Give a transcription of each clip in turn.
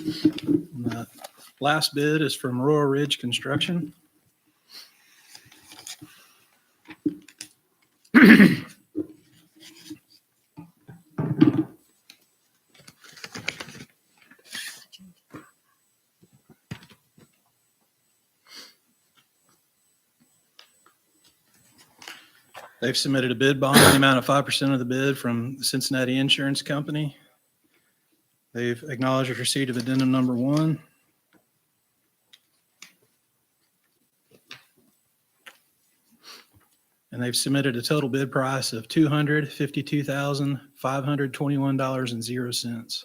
And the last bid is from Royal Ridge Construction. They've submitted a bid bond in the amount of 5% of the bid from the Cincinnati Insurance Company. They've acknowledged receipt of addendum number 1. And they've submitted a total bid price of $252,521.00.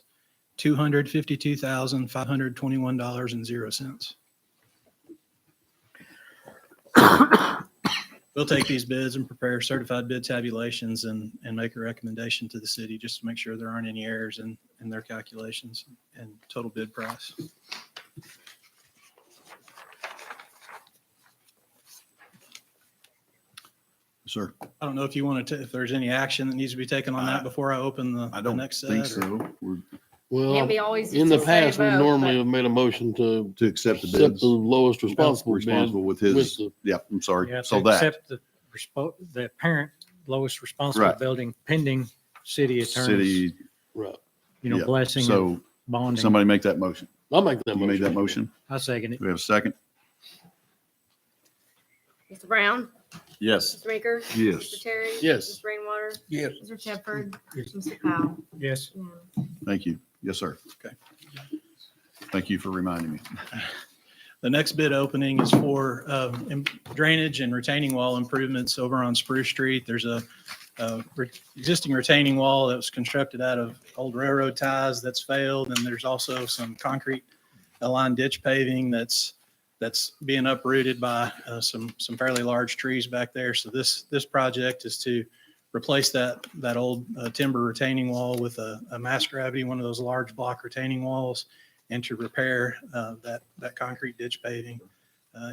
$252,521.00. We'll take these bids and prepare certified bid tabulations and make a recommendation to the city just to make sure there aren't any errors in their calculations and total bid price. Sir, I don't know if you want to, if there's any action that needs to be taken on that before I open the I don't next set. think or- so. Well, Can't be always in the to say past, we vote, normally but- have made a motion to To accept the accept bids. the lowest responsible bid. Responsible with his, the- yeah, I'm sorry. You have So to that, accept the parent lowest responsible Right. building pending city attorney's, city, Right. yeah. blessing and So bonding. somebody make that motion. I'll make that You motion. made that motion? I second it. Do we have a second? Mr. Brown, Yes. Mr. Baker, Yes. Mr. Terry. Yes. Mr. Rainwater, Yes. Mr. Shepherd, Yes. Mr. Powell. Yes. Yeah. Thank you. Yes, sir. Okay. Thank you for reminding me. The next bid opening is for drainage and retaining wall improvements over on Spruce Street. There's a existing retaining wall that was constructed out of old railroad ties that's failed, and there's also some concrete aligned ditch paving that's being uprooted by some fairly large trees back there. So this project is to replace that old timber retaining wall with a mass gravity, one of those large block retaining walls, and to repair that concrete ditch paving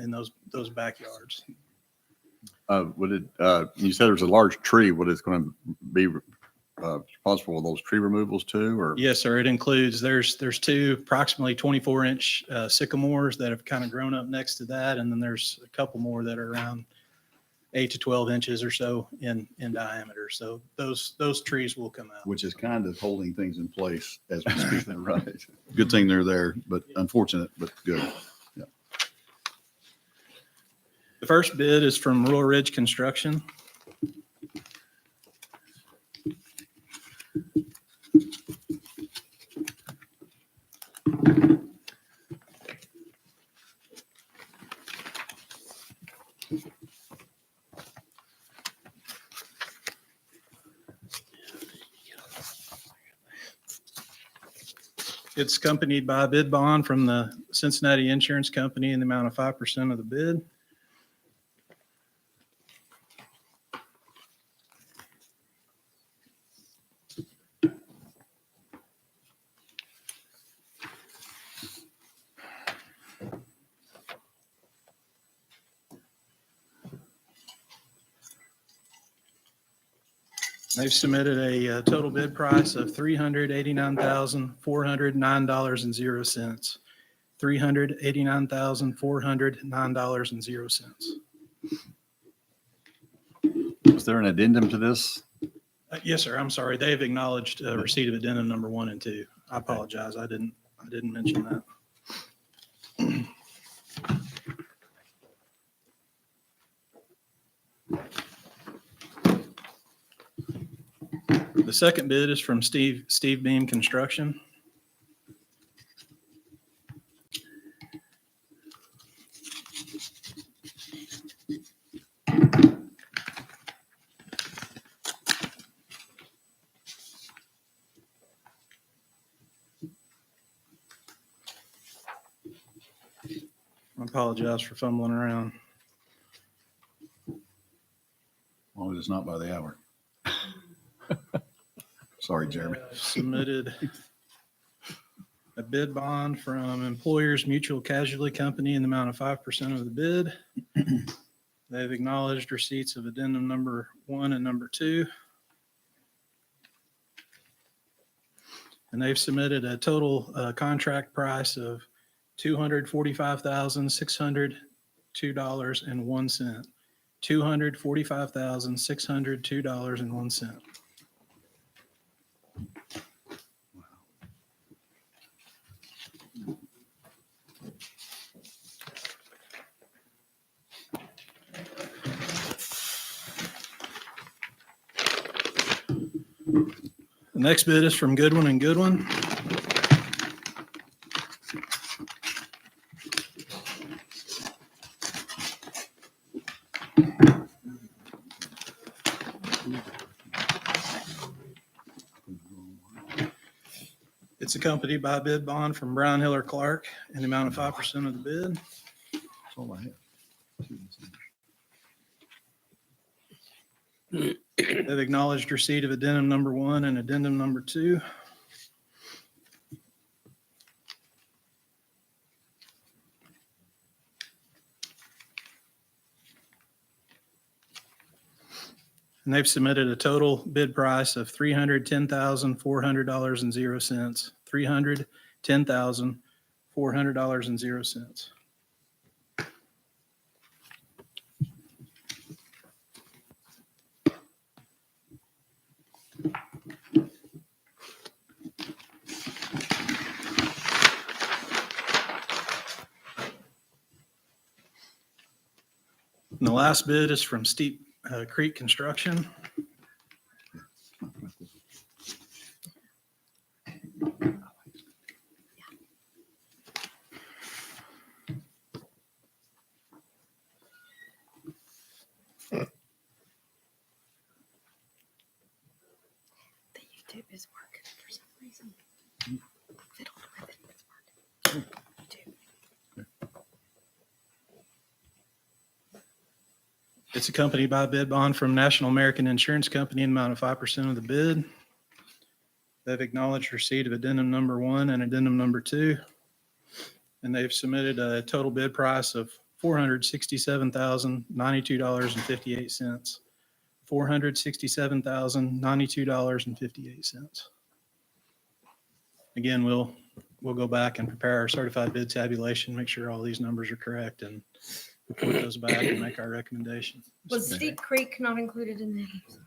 in those backyards. Would it, you said there's a large tree. What is going to be responsible for those tree removals too, or? Yes, sir. It includes, there's two approximately 24-inch sycamores that have kind of grown up next to that. And then there's a couple more that are around 8 to 12 inches or so in diameter. So those trees will come out. Which is kind of holding things in place as we speak. Right. Good thing they're there, but unfortunate, but good. The first bid is from Royal Ridge Construction. It's accompanied by a bid bond from the Cincinnati Insurance Company in the amount of 5% of the bid. They've submitted a total bid price of $389,409.00. $389,409.00. Was there an addendum to this? Yes, sir. I'm sorry. They've acknowledged receipt of addendum number 1 and 2. I apologize. I didn't mention that. The second bid is from Steve Beam Construction. I apologize for fumbling around. Oh, it's not by the hour. Sorry, Jeremy. Submitted a bid bond from Employers Mutual Casualty Company in the amount of 5% of the bid. They've acknowledged receipts of addendum number 1 and number 2. And they've submitted a total contract price of $245,602.01. $245,602.01. The next bid is from Goodwin and Goodwin. It's accompanied by a bid bond from Brown Hiller Clark in the amount of 5% of the bid. That's all I have. They've acknowledged receipt of addendum number 1 and addendum number 2. And they've submitted a total bid price of $310,400.00. $310,400.00. And the last bid is from Steep Creek Construction. The YouTube is working for some reason. Fiddled with it, it's working. YouTube. It's accompanied by a bid bond from National American Insurance Company in the amount of 5% of the bid. They've acknowledged receipt of addendum number 1 and addendum number 2. And they've submitted a total bid price of $467,092.58. $467,092.58. Again, we'll go back and prepare our certified bid tabulation, make sure all these numbers are correct, and report those back and make our recommendation. Was Steep Creek not included in that? I'm sorry.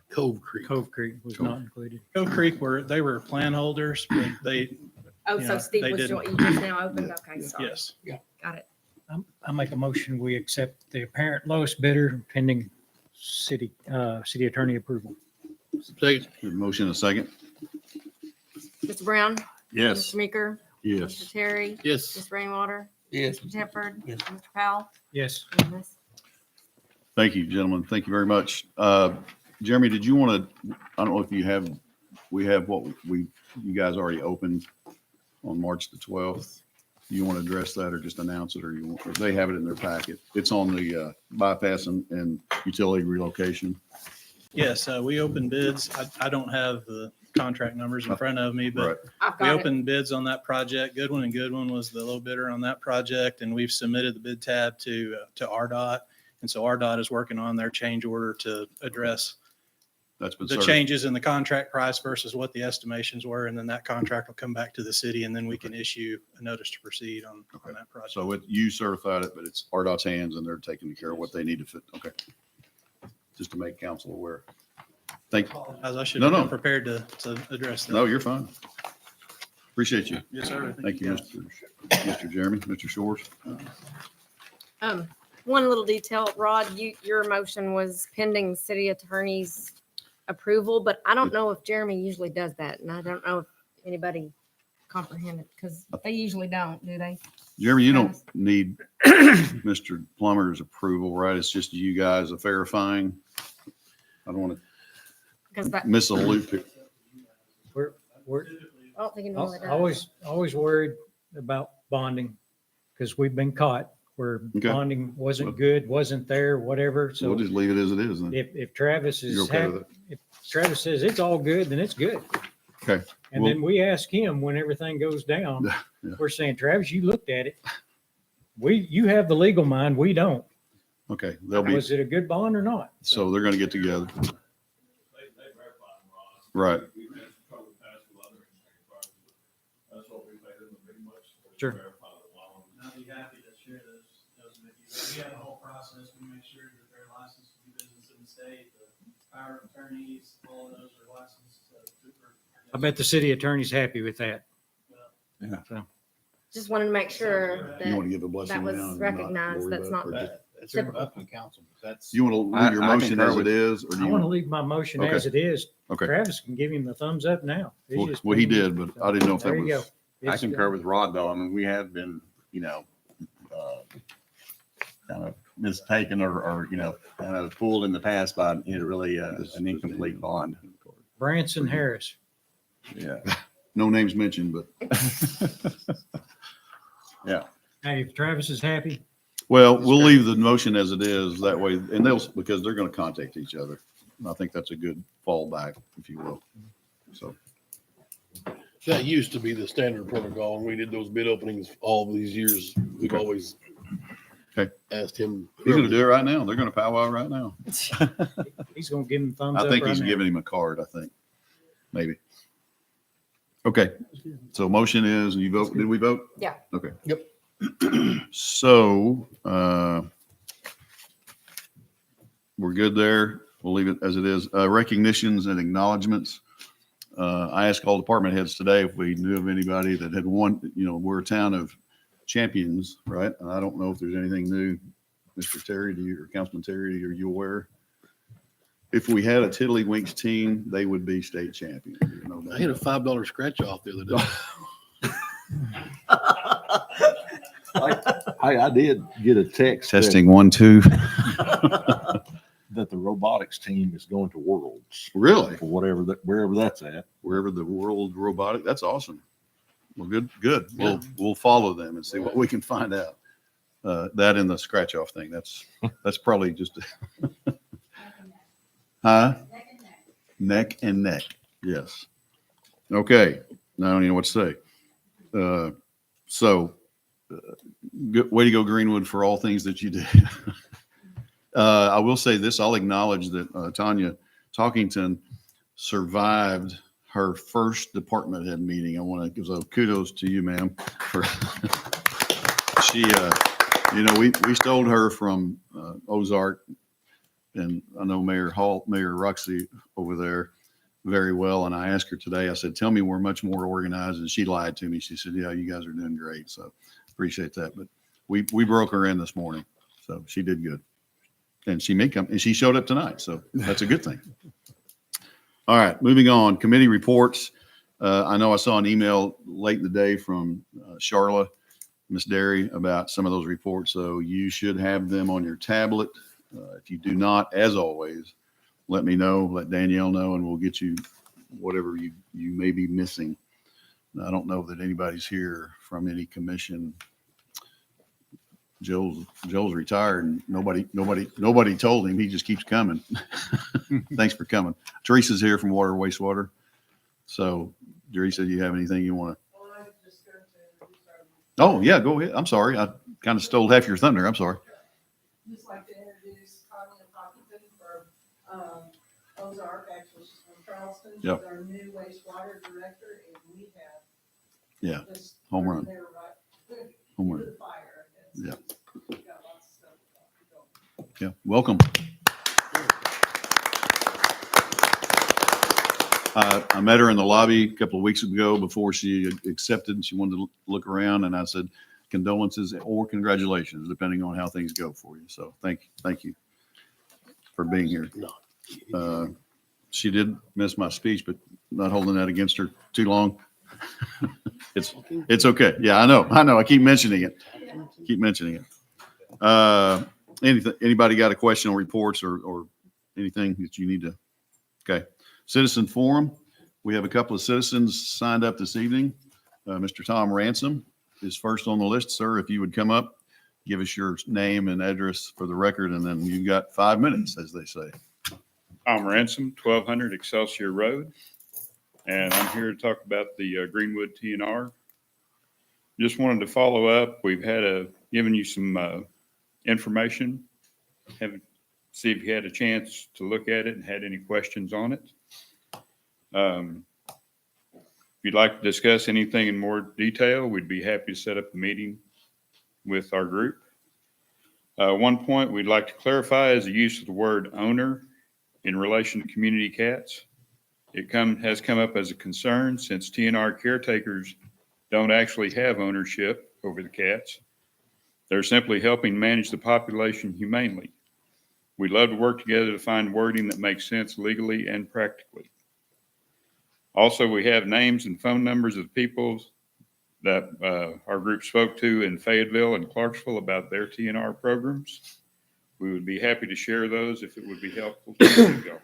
Cove Creek. Cove Creek was not included. Cove Creek they were plan holders, but they, Oh, You so know, Steep they was didn't- what you just now opened? Okay, sorry. yes. Got it. I make a motion, we accept the apparent lowest bidder pending city attorney approval. Second. Motion and a second? Mr. Brown? Yes. Mr. Meeker? Yes. Mr. Terry? Yes. Ms. Rainwater? Yes. Mr. Shepherd? Yes. Mr. Powell? Yes. Yes. Thank you, gentlemen. Thank you very much. Jeremy, did you want to, I don't know if we have what you guys already opened on March the 12th. You want to address that or just announce it, or or they have it in their packet? It's on the bypass and utility relocation. Yes, we opened bids. I don't have the contract numbers in front of me, Right. but I've we got it. opened bids on that project. Goodwin and Goodwin was the low bidder on that project, and we've submitted the bid tab to RDOT. And so RDOT is working on their change order to address That's been the certified. changes in the contract price versus what the estimations were. And then that contract will come back to the city, and then we can issue a notice to proceed on that project. So you certified it, but it's RDOT's hands and they're taking care of what they need to fit. Okay. Just to make council aware. Thank you. As I should No, have no. been prepared to address that. No, you're fine. Appreciate you. Yes, sir. Thank you, guys. Mr. Jeremy, Mr. Shores. One little detail, Rod, your motion was pending city attorney's approval, but I don't know if Jeremy usually does that. And I don't know if anybody comprehended, because they usually don't, do they? Jeremy, you don't need Mr. Plummer's approval, right? It's just you guys verifying. I don't want Because that, to miss a loop here. We're I don't think he normally does. always worried about bonding because we've been caught where Okay. bonding wasn't good, wasn't there, whatever. So we'll So just leave it as it is then. if Travis You're is, okay with it? if Travis says it's all good, then it's good. Okay. And Well- then we ask him when everything goes down, Yeah. we're saying, Travis, you looked at it. You have the legal mind, we don't. Okay. They'll be, Was it a good bond or not? so they're going to get together. Right. Sure. And I'll be happy to share those with you. We have a whole process. We make sure that they're licensed to do business in the state. The power of attorneys, all of those are licensed. I bet the city attorney's happy with that. Just wanted to make sure You want to that give a blessing that now? was and recognized. worry That's about it, not or just- That's up to the council. That's. You want to leave your I motion concur as it with- is, or do I you want to want? leave my motion Okay. as it is. Okay. Travis can give him the thumbs up now. He's Well, just well, he been- did, but I didn't know if that There you go. was. I It's- concur with Rod, though. I mean, we have been, kind of mistaken or, kind of fooled in the past by, really an incomplete bond. Branson Harris. Yeah. No names mentioned, but, Yeah. Hey, if Travis is happy, well, we'll leave the motion as it is that way, and because they're going to contact each other. And I think that's a good fallback, if you will. So, That used to be the standard protocol, and we did those bid openings all these years. We've Okay. always Okay. asked him. he's going to do it right now. They're going to powwow right now. he's going to give him thumbs up I think right he's now. giving him a card, I think. Maybe. Okay, so motion is, and you vote, did we vote? Yeah. Okay. Yep. So, we're good there. We'll leave it as it is. Recognitions and acknowledgements. I asked all department heads today if we knew of anybody that had won, we're a town of champions, right? And I don't know if there's anything new. Mr. Terry, or Councilman Terry, are you aware? If we had a Tiddlywinks team, they would be state champions. I had a $5 scratch off the other day. I did get a text that- Testing 1, 2. that the robotics team is going to Worlds Really? for wherever that's at. Wherever the world robotic, that's awesome. Well, good. We'll follow them and see what we can find out. That and the scratch off thing. That's probably just, huh? Neck and neck. Yes. Okay. Now I don't even know what to say. Good way to go, Greenwood, for all things that you did. I will say this, I'll acknowledge that Tanya Talkington survived her first department head meeting. I want to give kudos to you, ma'am. For she, we stole her from Ozark, and I know Mayor Ruxey over there very well. And I asked her today, I said, tell me we're much more organized. And she lied to me. She said, yeah, you guys are doing great. So appreciate that. But we broke her in this morning. So she did good. And she may come, and she showed up tonight. So that's a good thing. All right, moving on. Committee reports. I know I saw an email late in the day from Charla, Miss Derry, about some of those reports. So you should have them on your tablet. If you do not, as always, let me know, let Danielle know, and we'll get you whatever you may be missing. I don't know that anybody's here from any commission. Joel's retired and nobody told him. He just keeps coming. Thanks for coming. Teresa's here from Water Wastewater. So Teresa, do you have anything you want to? Oh, yeah, go ahead. I'm sorry. I kind of stole half your thunder. I'm sorry. Just like to introduce Connie Hopkins from Ozark, actually she's from Charleston. She's Yep. our new wastewater director, and we have. Yeah, just home thrown run. there right Home to run. the fire. Yeah. We've got lots of stuff to go. Yeah, welcome. I met her in the lobby a couple of weeks ago before she accepted. She wanted to look around, and I said condolences or congratulations, depending on how things go for you. So thank you for being here. She did miss my speech, but not holding that against her too long. It's okay. Yeah, I know. I keep mentioning it. Anybody got a question on reports or anything that you need to? Okay. Citizen forum. We have a couple of citizens signed up this evening. Mr. Tom Ransom is first on the list, sir. If you would come up, give us your name and address for the record, and then you've got 5 minutes, as they say. Tom Ransom, 1200 Excelsior Road, and I'm here to talk about the Greenwood TNR. Just wanted to follow up. We've given you some information. See if you had a chance to look at it and had any questions on it. If you'd like to discuss anything in more detail, we'd be happy to set up a meeting with our group. One point we'd like to clarify is the use of the word owner in relation to community cats. It has come up as a concern since TNR caretakers don't actually have ownership over the cats. They're simply helping manage the population humanely. We'd love to work together to find wording that makes sense legally and practically. Also, we have names and phone numbers of people that our group spoke to in Fayetteville and Clarksville about their TNR programs. We would be happy to share those if it would be helpful to you.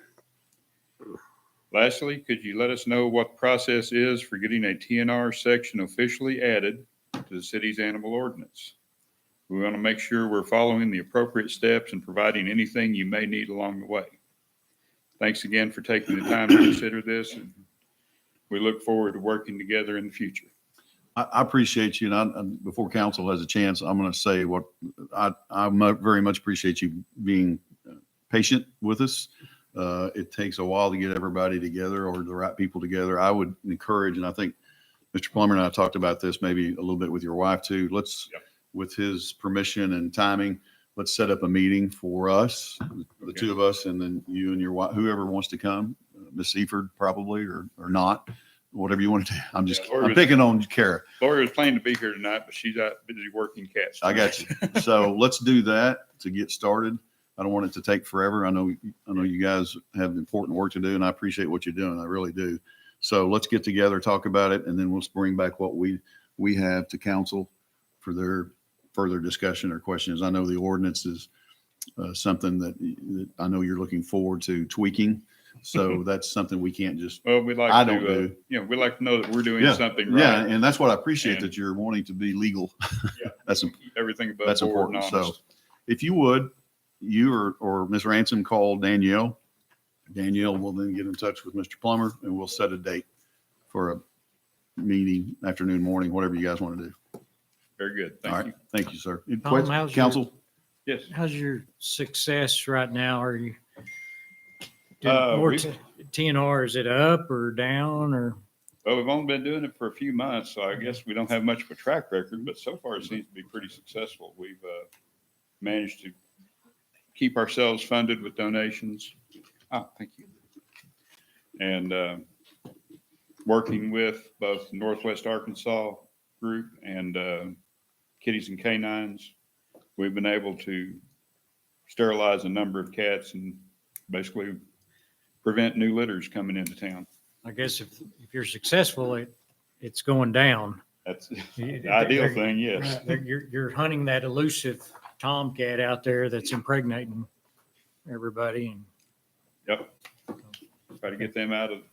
Lastly, could you let us know what the process is for getting a TNR section officially added to the city's animal ordinance? We want to make sure we're following the appropriate steps and providing anything you may need along the way. Thanks again for taking the time to consider this, and we look forward to working together in the future. I appreciate you. And before council has a chance, I'm going to say what I very much appreciate you being patient with us. It takes a while to get everybody together or the right people together. I would encourage, and I think Mr. Plummer and I talked about this maybe a little bit with your wife too. Let's, with his permission and timing, let's set up a meeting for us, the two of us, and then you and your wife, whoever wants to come, Miss Seaford probably, or not, whatever you want to do. I'm picking on Kara. Lori was planning to be here tonight, but she's out busy working cats. I got you. So let's do that to get started. I don't want it to take forever. I know you guys have important work to do, and I appreciate what you're doing. I really do. So let's get together, talk about it, and then we'll bring back what we have to council for their further discussion or questions. I know the ordinance is something that I know you're looking forward to tweaking. So that's something we can't just. Well, we'd like we'd like to know that we're doing something right. Yeah, and that's what I appreciate, that you're wanting to be legal. Yeah, That's keep everything above that's board and important. honest. So if you would, you or Ms. Ransom call Danielle. Danielle will then get in touch with Mr. Plummer, and we'll set a date for a meeting, afternoon, morning, whatever you guys want to do. Very good. All Thank right. you. Thank you, sir. Tom, how's your- Council? Yes. How's your success right now? Are you Uh, more we- TNR? Is it up or down or? Well, we've only been doing it for a few months, so I guess we don't have much of a track record, but so far it seems to be pretty successful. We've managed to keep ourselves funded with donations. Oh, thank you. And working with both Northwest Arkansas group and Kitties and Canines, we've been able to sterilize a number of cats and basically prevent new litters coming into town. I guess if you're successful, it's going down. That's the ideal thing, yes. You're hunting that elusive tomcat out there that's impregnating everybody. And Yep. Try to get them out of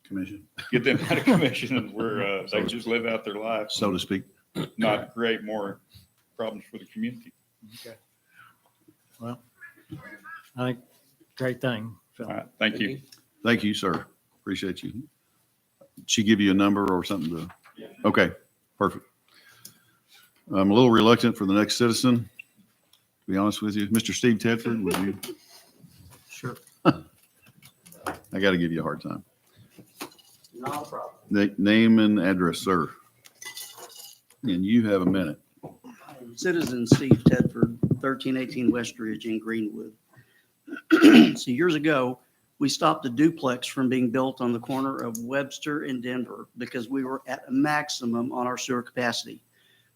Commission, commission, and where they just live out their lives, so to speak. not create more problems for the community. Okay. Well, I think great thing. So All right, thank you. Thank you, sir. Appreciate you. She give you a number or something to? Yeah. Okay, perfect. I'm a little reluctant for the next citizen, to be honest with you. Mr. Steve Tedford, would you? Sure. I got to give you a hard time. Not a problem. Name and address, sir. And you have a minute. Citizen Steve Tedford, 1318 West Ridge in Greenwood. So years ago, we stopped a duplex from being built on the corner of Webster and Denver because we were at a maximum on our sewer capacity.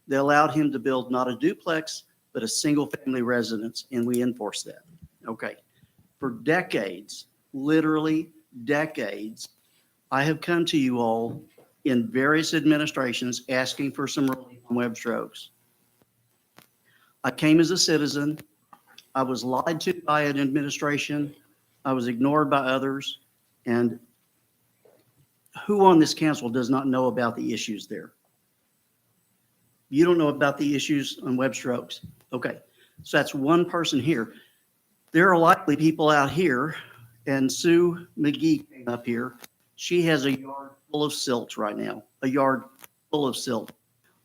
They allowed him to build not a duplex, but a single family residence, and we enforced that. Okay. For decades, literally decades, I have come to you all in various administrations asking for some relief on Webster Oaks. I came as a citizen. I was lied to by an administration. I was ignored by others. And who on this council does not know about the issues there? You don't know about the issues on Webster Oaks. Okay. So that's one person here. There are likely people out here, and Sue McGee came up here. She has a yard full of silt right now, a yard full of silt.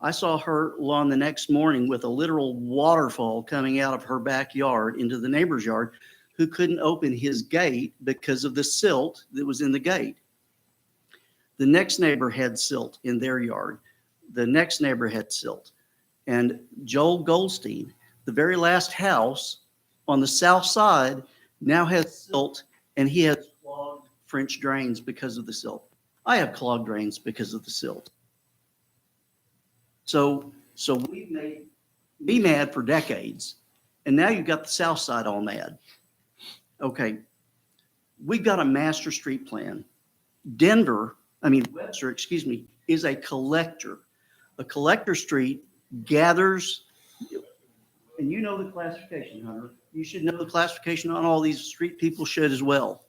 I saw her lawn the next morning with a literal waterfall coming out of her backyard into the neighbor's yard, who couldn't open his gate because of the silt that was in the gate. The next neighbor had silt in their yard. The next neighbor had silt. And Joel Goldstein, the very last house on the south side, now has silt, and he has clogged French drains because of the silt. I have clogged drains because of the silt. So we've made me mad for decades, and now you've got the south side all mad. Okay, we've got a master street plan. Webster, is a collector. A collector street gathers, and you know the classification, Hunter. You should know the classification on all these street people should as well.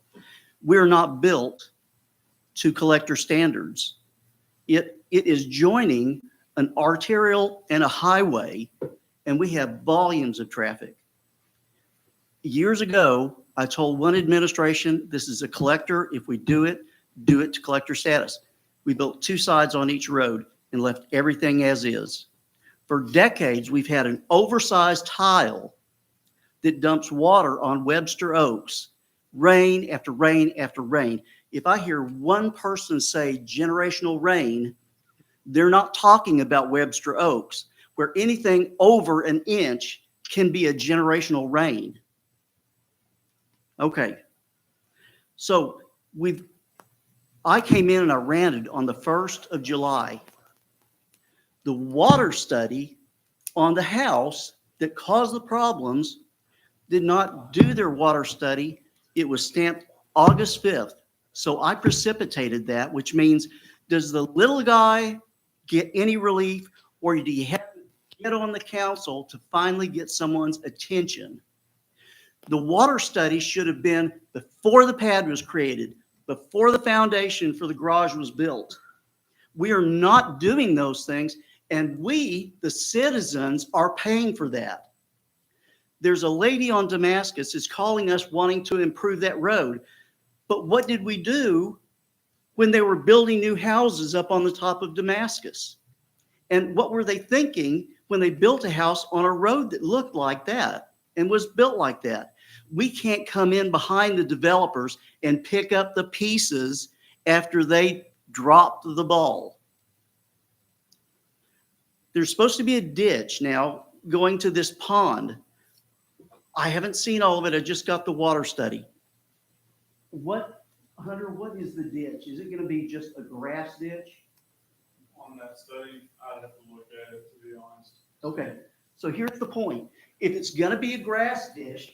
We're not built to collector standards. It is joining an arterial and a highway, and we have volumes of traffic. Years ago, I told one administration, this is a collector. If we do it to collector status. We built 2 sides on each road and left everything as is. For decades, we've had an oversized tile that dumps water on Webster Oaks, rain after rain after rain. If I hear one person say generational rain, they're not talking about Webster Oaks, where anything over an inch can be a generational rain. Okay. So I came in and I ranted on the 1st of July. The water study on the house that caused the problems did not do their water study. It was stamped August 5th. So I precipitated that, which means, does the little guy get any relief, or do you have to get on the council to finally get someone's attention? The water study should have been before the pad was created, before the foundation for the garage was built. We are not doing those things, and we, the citizens, are paying for that. There's a lady on Damascus is calling us wanting to improve that road. But what did we do when they were building new houses up on the top of Damascus? And what were they thinking when they built a house on a road that looked like that and was built like that? We can't come in behind the developers and pick up the pieces after they dropped the ball. There's supposed to be a ditch now going to this pond. I haven't seen all of it. I just got the water study. Hunter, what is the ditch? Is it going to be just a grass ditch? On that study, I'd have to look at it, to be honest. Okay, so here's the point. If it's going to be a grass ditch,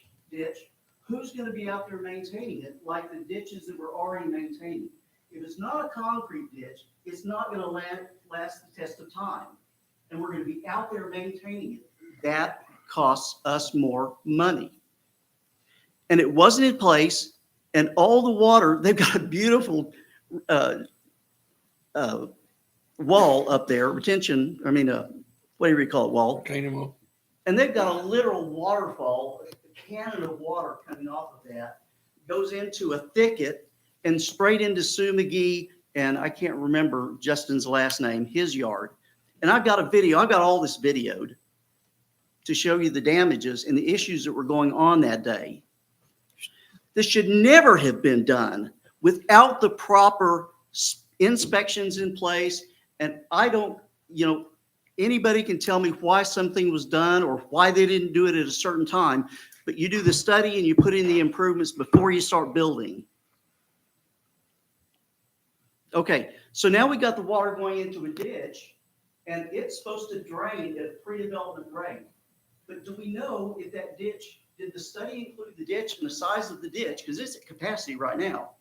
who's going to be out there maintaining it like the ditches that we're already maintaining? If it's not a concrete ditch, it's not going to last the test of time. And we're going to be out there maintaining it. That costs us more money. And it wasn't in place, and all the water, they've got a beautiful wall up there, what do you call it, wall? Canemo. And they've got a literal waterfall, a cannon of water coming off of that, goes into a thicket and straight into Sue McGee, and I can't remember Justin's last name, his yard. And I've got all this videoed to show you the damages and the issues that were going on that day. This should never have been done without the proper inspections in place. And I don't, anybody can tell me why something was done or why they didn't do it at a certain time, but you do the study and you put in the improvements before you start building. Okay, so now we got the water going into a ditch, and it's supposed to drain at a pre-development rate. But do we know if that ditch, did the study include the ditch and the size of the ditch? Because it's at capacity right now.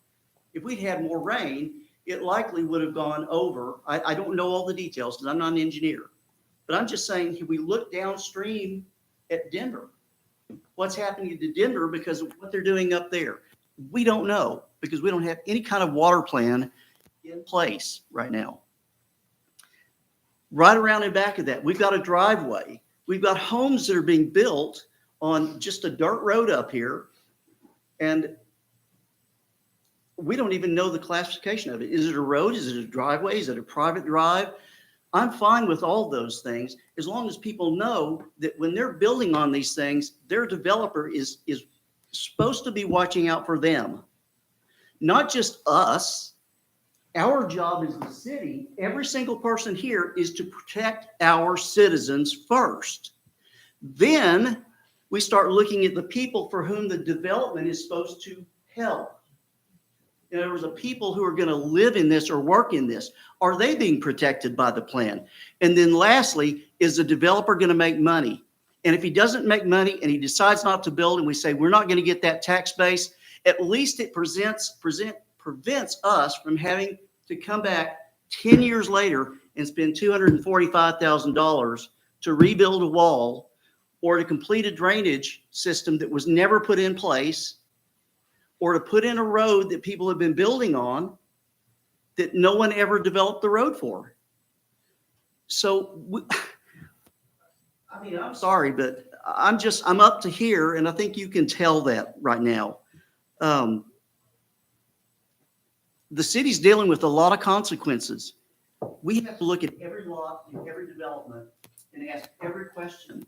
If we'd had more rain, it likely would have gone over. I don't know all the details because I'm not an engineer. But I'm just saying, if we look downstream at Denver, what's happening to Denver because of what they're doing up there? We don't know because we don't have any kind of water plan in place right now. Right around in back of that, we've got a driveway. We've got homes that are being built on just a dirt road up here, and we don't even know the classification of it. Is it a road? Is it a driveway? Is it a private drive? I'm fine with all those things as long as people know that when they're building on these things, their developer is supposed to be watching out for them, not just us Our job as the city, every single person here, is to protect our citizens first. Then we start looking at the people for whom the development is supposed to help. In other words, the people who are going to live in this or work in this, are they being protected by the plan? And then lastly, is the developer going to make money? And if he doesn't make money and he decides not to build and we say, we're not going to get that tax base, at least it prevents us from having to come back 10 years later and spend $245,000 to rebuild a wall or to complete a drainage system that was never put in place, or to put in a road that people have been building on that no one ever developed the road for. So, I mean, I'm sorry, but I'm up to here, and I think you can tell that right now. The city's dealing with a lot of consequences. We have to look at every lot and every development and ask every question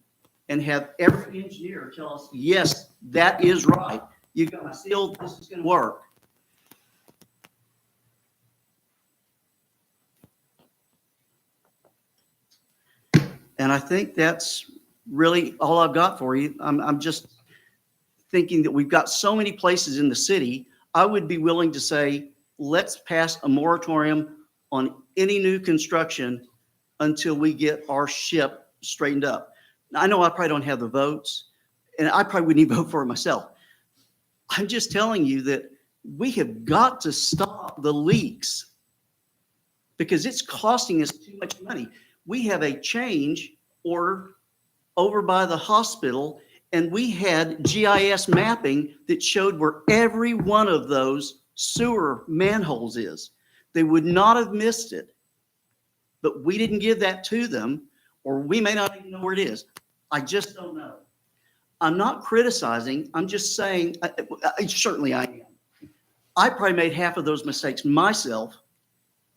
and have every engineer tell us, yes, that is right. You got my seal, this is going to work. And I think that's really all I've got for you. I'm just thinking that we've got so many places in the city. I would be willing to say, let's pass a moratorium on any new construction until we get our ship straightened up. Now, I know I probably don't have the votes, and I probably wouldn't even vote for it myself. I'm just telling you that we have got to stop the leaks because it's costing us too much money. We have a change order over by the hospital, and we had GIS mapping that showed where every one of those sewer manholes is. They would not have missed it, but we didn't give that to them, or we may not even know where it is. I just don't know. I'm not criticizing. I'm just saying, certainly I am. I probably made half of those mistakes myself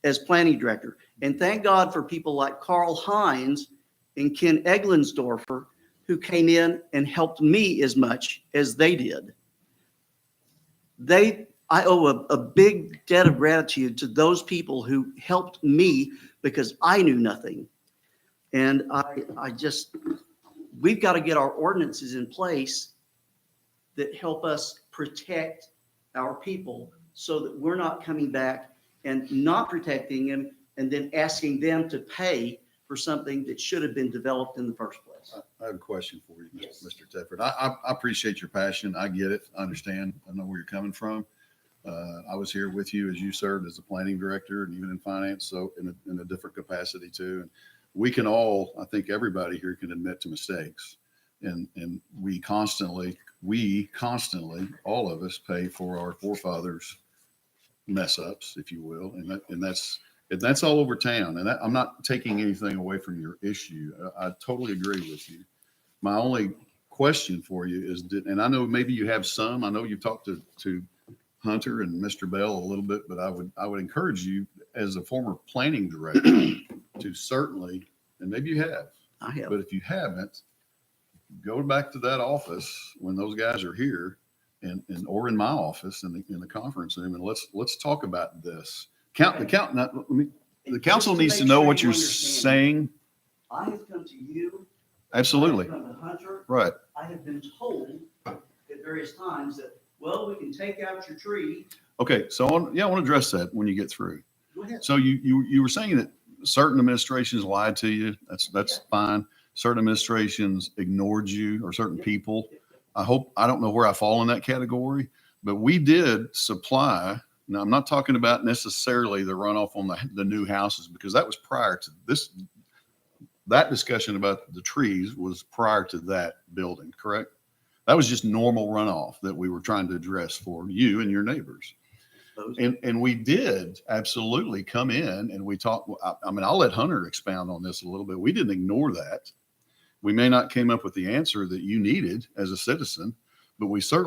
as planning director. And thank God for people like Carl Hines and Ken Eglensdorfer, who came in and helped me as much as they did. I owe a big debt of gratitude to those people who helped me because I knew nothing. And we've got to get our ordinances in place that help us protect our people so that we're not coming back and not protecting them and then asking them to pay for something that should have been developed in the first place. I have a question for you, Yes. Mr. Tedford. I appreciate your passion. I get it. I understand. I know where you're coming from. I was here with you as you served as a planning director and even in finance, so in a different capacity too. And we can all, I think everybody here can admit to mistakes. And we constantly, all of us pay for our forefathers' mess ups, if you will. And that's all over town. And I'm not taking anything away from your issue. I totally agree with you. My only question for you is, and I know maybe you have some, I know you've talked to Hunter and Mr. Bell a little bit, but I would encourage you as a former planning director to certainly, and maybe you have, I have. but if you haven't, go back to that office when those guys are here or in my office in the conference room, and let's talk about this. The council needs to know what you're saying. I have come to you. Absolutely. I have come to Hunter. Right. I have been told at various times that, well, we can take out your tree. Okay. So I want to address that when you get through. Go ahead. So you were saying that certain administrations lied to you. That's fine. Certain administrations ignored you, or certain people. I don't know where I fall in that category, but we did supply. Now, I'm not talking about necessarily the runoff on the new houses, because that was prior to this. That discussion about the trees was prior to that building, correct? That was just normal runoff that we were trying to address for you and your neighbors. And we did absolutely come in and we talked. I mean, I'll let Hunter expound on this a little bit. We didn't ignore that. We may not came up with the answer that you needed as a citizen, but we certainly